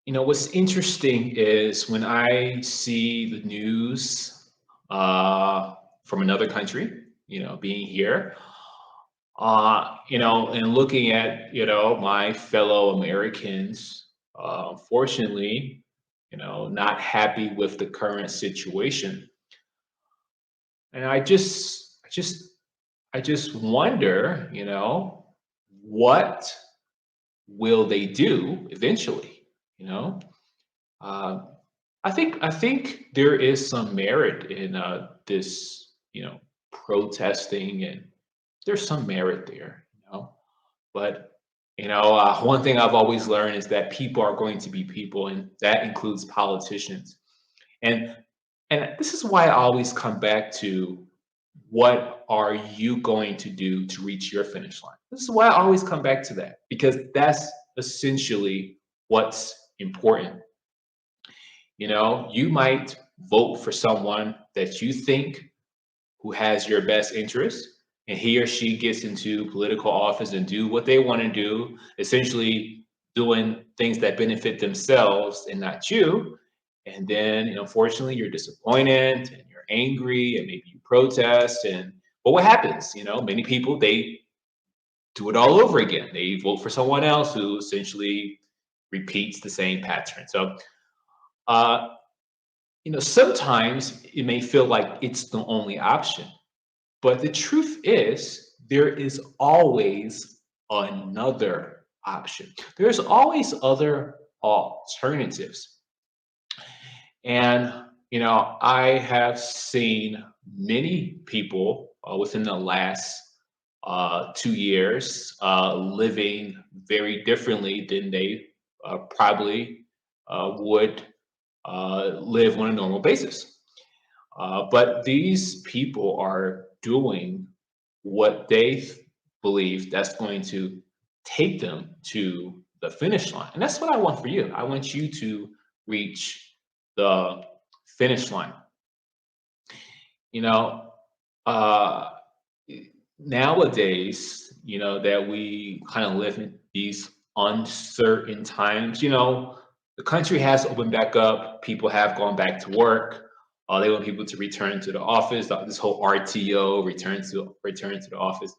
What's interesting is when I see the news uh, from another country, being here, and looking at, my fellow Americans, unfortunately, not happy with the current situation. And I just wonder, what will they do eventually? You know, uh, I think there is some merit in this, protesting, and there's some merit there, But one thing I've always learned is that people are going to be people, and that includes politicians. And and this is why I always come back to, what are you going to do to reach your finish line? This is why I always come back to that, because that's essentially what's important. You might vote for someone that you think who has your best interest, and he or she gets into political office and do what they want to do, essentially doing things that benefit themselves and not you. And then, unfortunately, you're disappointed and you're angry, and maybe you protest. But what happens? Many people, they do it all over again. They vote for someone else who essentially repeats the same pattern. So, uh, sometimes it may feel like it's the only option, but the truth is, there is always another option. There's always other alternatives. And, I have seen many people within the last 2 years living very differently than they probably would live on a normal basis. But these people are doing what they believe that's going to take them to the finish line. And that's what I want for you. I want you to reach the finish line. You know, uh, Nowadays, that we kind of live in these uncertain times, the country has opened back up. People have gone back to work. They want people to return to the office. This whole RTO, return to the office,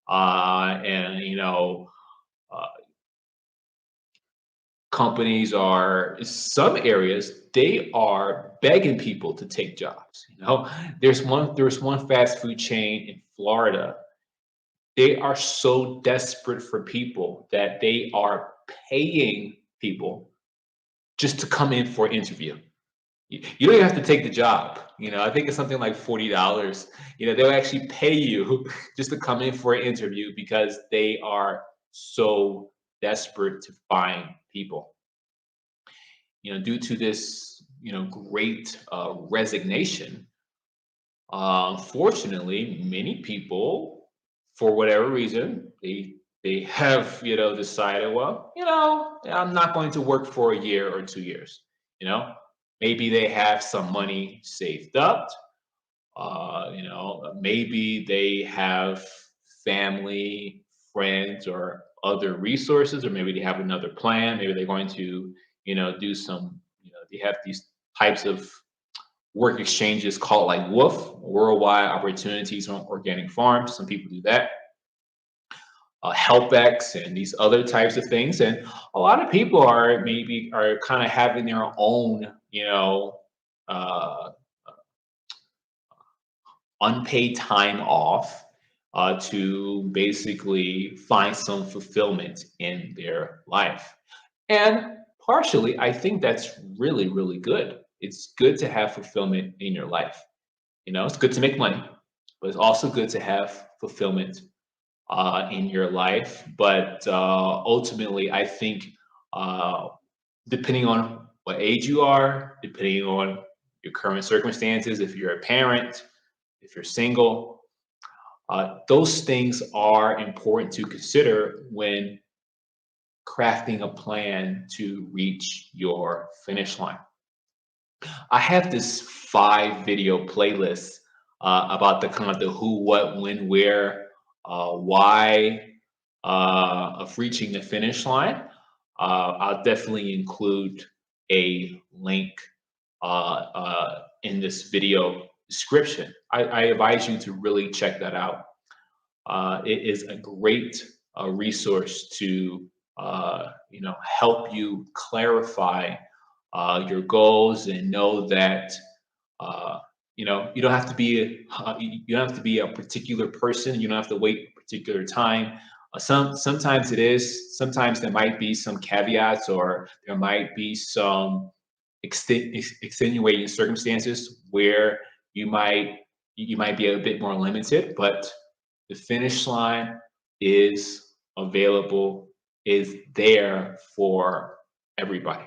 and uh, companies are, in some areas, they are begging people to take jobs. There's one fast food chain in Florida. They are so desperate for people that they are paying people just to come in for an interview. You don't even have to take the job. I think it's something like $40. They'll actually pay you just to come in for an interview because they are so desperate to find people. Due to this, great resignation, unfortunately, many people, for whatever reason, they have, decided, well, I'm not going to work for a year or 2 years. You know, Maybe they have some money saved up. Maybe they have family, friends, or other resources, or maybe they have another plan. Maybe they're going to, do some. They have these types of work exchanges called like WOOF, Worldwide Opportunities on Organic Farms. Some people do that. HelpX and these other types of things. And a lot of people are kind of having their own, uh, unpaid time off to basically find some fulfillment in their life. And partially, I think that's really, really good. It's good to have fulfillment in your life. It's good to make money, but it's also good to have fulfillment in your life. But ultimately, I think uh, depending on what age you are, depending on your current circumstances, if you're a parent, if you're single, those things are important to consider when crafting a plan to reach your finish line. I have this 5 video playlist about the kind of the who, what, when, where, why of reaching the finish line. I'll definitely include a link in this video description. I advise you to really check that out. It is a great resource to help you clarify your goals and know that you don't have to be you don't have to be a particular person. You don't have to wait a particular time. Sometimes it is. Sometimes there might be some caveats, or there might be some extenuating circumstances where you might you might be a bit more limited, but the finish line is available, is there for everybody.